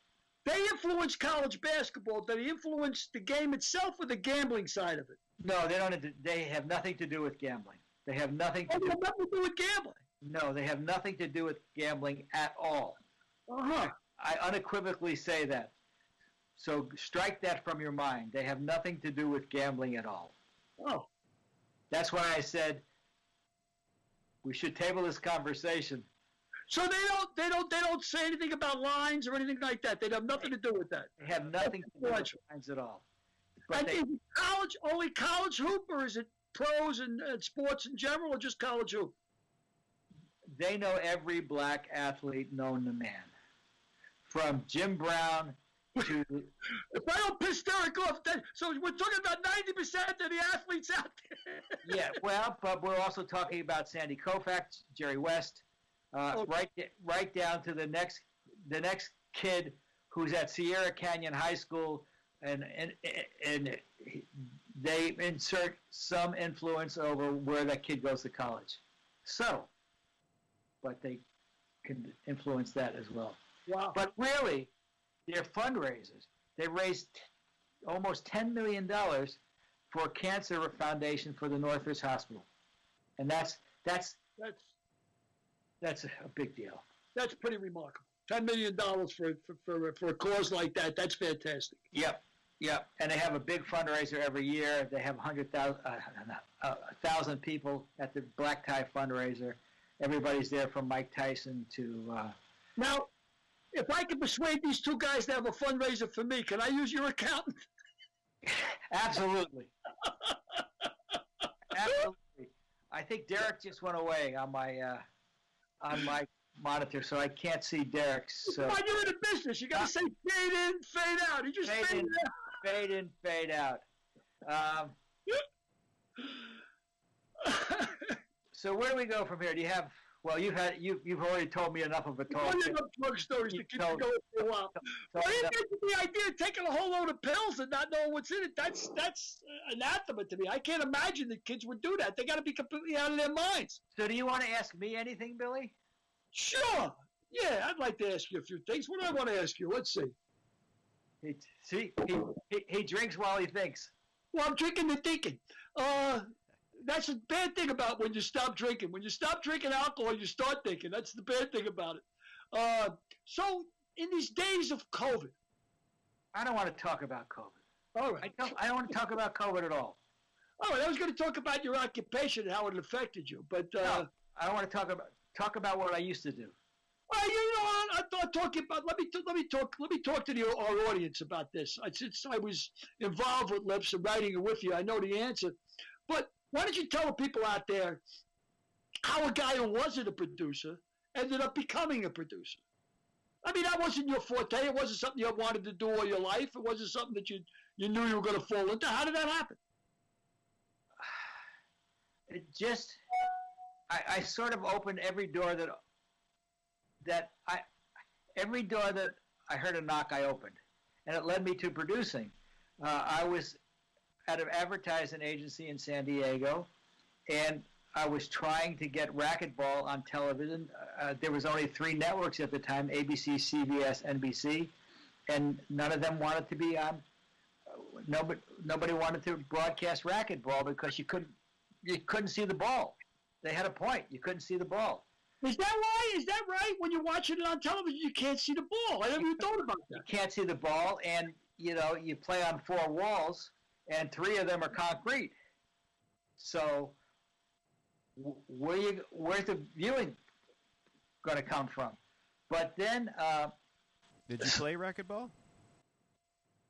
they influence college basketball. Do they influence the game itself or the gambling side of it? No, they don't. They have nothing to do with gambling. They have nothing to Oh, they do. have nothing to do with gambling. No, they have nothing to do with gambling at all. Uh-huh. I unequivocally say that. So strike that from your mind. They have nothing to do with gambling at all. Oh. That's why I said we should table this conversation. So they don't say anything about lines or anything like that. They have nothing to do with that. They have nothing to do with lines at all. But And they, is it only college hoop, or is it pros and sports in general, or just college hoop? they know every black athlete known to man, from Jim Brown to If I don't piss Derek off, so we're talking about 90% of the athletes out there. yeah. Well, but we're also talking about Sandy Koufax, Jerry West, right down to the next kid who's at Sierra Canyon High School, and they insert some influence over where that kid goes to college. Subtle, but they can influence that as well. Wow. But really, they're fundraisers. They raised almost $10 million for a cancer foundation for the Northridge Hospital, and that's a big deal. That's pretty remarkable. $10 million for a cause like that. That's fantastic. Yep. And they have a big fundraiser every year. They have 1,000 people at the black tie fundraiser. Everybody's there from Mike Tyson to. Now, if I can persuade these 2 guys to have a fundraiser for me, can I use your accountant? Absolutely. Absolutely. I think Derek just went away on my monitor, so I can't see Derek. So Come on, you're in the business. You got to say fade in, fade out. You just fade in. Fade in, fade out. So where do we go from here? Do you have? Well, you've already told me enough of a talk. One of drug stories to keep you going for a while. Well, the idea of taking a whole load of pills and not knowing what's in it, that's anathema to me. I can't imagine that kids would do that. They got to be completely out of their minds. So do you want to ask me anything, Billy? Sure. Yeah, I'd like to ask you a few things. What do I want to ask you? Let's see. He drinks while he thinks. Well, I'm drinking and thinking. That's a bad thing about when you stop drinking. When you stop drinking alcohol, you start thinking. That's the bad thing about it. So in these days of COVID. I don't want to talk about COVID. All right. I don't want to talk about COVID at all. All right. I was going to talk about your occupation and how it affected you, but no, I don't want to talk about what I used to do. Well, I thought talking about. Let me talk to our audience about this. Since I was involved with Lips and writing it with you, I know the answer. But why don't you tell the people out there how a guy who wasn't a producer ended up becoming a producer? I mean, that wasn't your forte. It wasn't something you wanted to do all your life. It wasn't something that you knew you were going to fall into. How did that happen? It just, I sort of opened every door that I heard a knock, I opened, and it led me to producing. I was at an advertising agency in San Diego, and I was trying to get racquetball on television. There was only 3 networks at the time, ABC, CBS, NBC, and none of them wanted to be on. Nobody wanted to broadcast racquetball because you couldn't see the ball. They had a point. You couldn't see the ball. Is that why? Is that right? When you're watching it on television, you can't see the ball. I never even thought about that. You can't see the ball, and you play on 4 walls, and 3 of them are concrete. So where's the viewing going to come from? But then, did you play racquetball?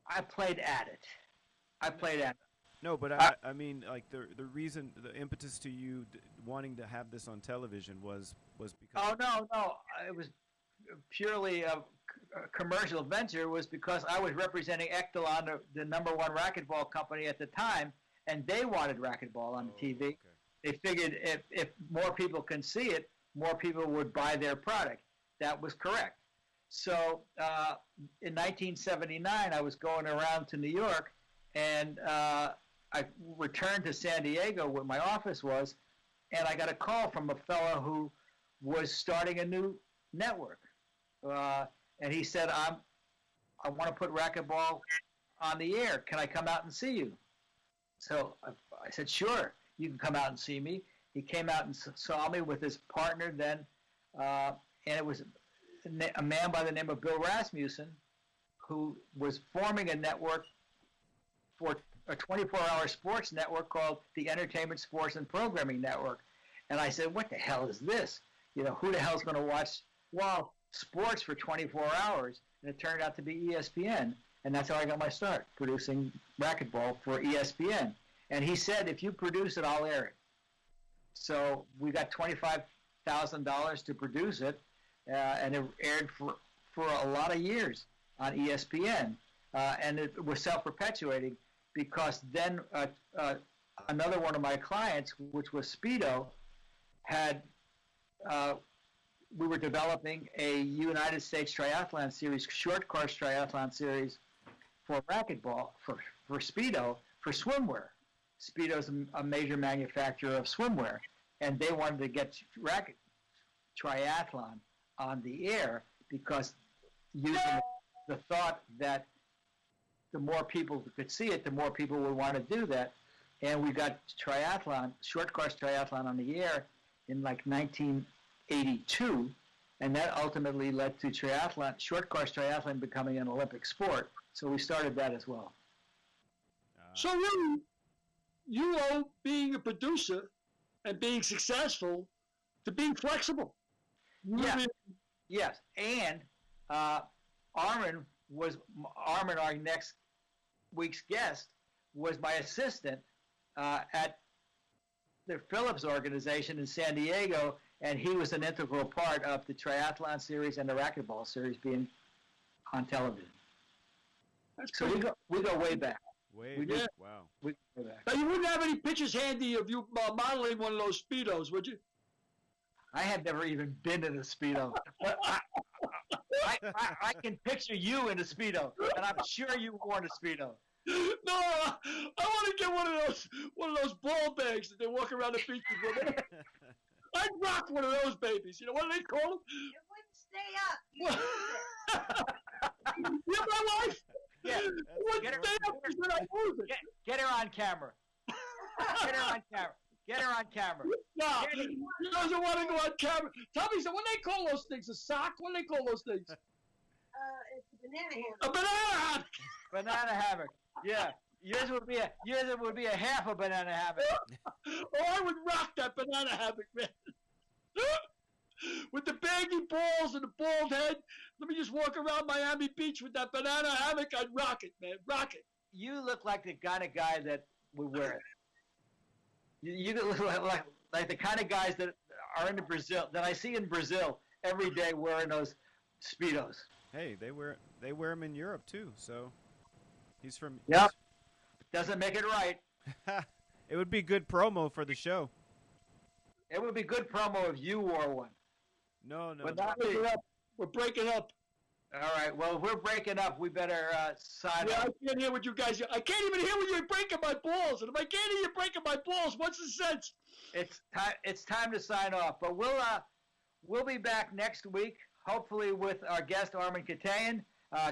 I played at it. No, but I mean, like the reason, the impetus to you wanting to have this on television was because. Oh no, it was purely a commercial venture. Was because I was representing Echelon, the number 1 racquetball company at the time, and they wanted racquetball on the TV. Okay. They figured if more people can see it, more people would buy their product. That was correct. So in 1979, I was going around to New York, and I returned to San Diego where my office was, and I got a call from a fellow who was starting a new network. And he said, I want to put racquetball on the air. Can I come out and see you? So I said, sure, you can come out and see me. He came out and saw me with his partner then, and it was a man by the name of Bill Rasmussen, who was forming a network for a 24-hour sports network called the Entertainment, Sports, and Programming Network. And I said, what the hell is this? Who the hell's going to watch, sports for 24 hours? And it turned out to be ESPN. And that's how I got my start, producing racquetball for ESPN. And he said, if you produce it, I'll air it. So we got $25,000 to produce it, and it aired for a lot of years on ESPN. And it was self-perpetuating because then another one of my clients, which was Speedo, we were developing a United States triathlon series, short course triathlon series for racquetball, for Speedo, for swimwear. Speedo's a major manufacturer of swimwear, and they wanted to get triathlon on the air because using the thought that the more people could see it, the more people would want to do that. And we got triathlon, short course triathlon on the air in like 1982, and that ultimately led to short course triathlon becoming an Olympic sport. So we started that as well. So really, you owe being a producer and being successful to being flexible. Yeah. Yes, and Armin, our next week's guest, was my assistant at the Phillips organization in San Diego, and he was an integral part of the triathlon series and the racquetball series being on television. That's So pretty. we go way back. Way We back. did. Wow. We go way back. Now, you wouldn't have any pictures handy of you modeling one of those Speedos, would you? I had never even been in a Speedo. But I can picture you in a Speedo, and I'm sure you wore a Speedo. No, I want to get one of those ball bags that they walk around the beaches with. I'd rock one of those babies. You know what do they call them? It wouldn't stay up. You lose it. Yeah, my wife. Yeah. It wouldn't stay up because then I lose it. Get her on camera. Get her on camera. Get her on camera. No, he doesn't want to go on camera. Tell me, so what do they call those things? A sock? What do they call those things? It's a banana hammock. A banana. Banana hammock. Yeah. Yours would be a half a banana hammock. Oh, I would rock that banana hammock, man. With the baggy balls and the bald head. Let me just walk around Miami Beach with that banana hammock. I'd rock it, man. Rock it. You look like the kind of guy that would wear it. You look like the kind of guys that are in Brazil, that I see in Brazil every day wearing those Speedos. Hey, they wear them in Europe too. So he's from. Yep. Doesn't make it right. It would be good promo for the show. It would be good promo if you wore one. No. But not Break me. it up. We're breaking up. All right. Well, if we're breaking up, we better sign Yeah, up. I can't hear what you guys. I can't even hear when you're breaking my balls. And if I can't hear you breaking my balls, what's the sense? It's time to sign off. But we'll be back next week, hopefully with our guest Armin Katayan.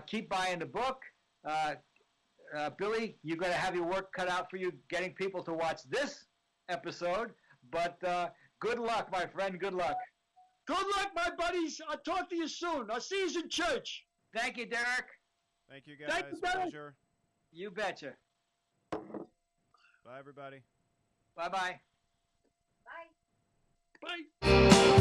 Keep buying the book. Billy, you're going to have your work cut out for you getting people to watch this episode. But good luck, my friend. Good luck. Good luck, my buddies. I'll talk to you soon. I'll see you in church. Thank you, Derek. Thank you guys. Thank you, brother. Pleasure. You betcha. Bye everybody. Bye-bye. Bye. Bye.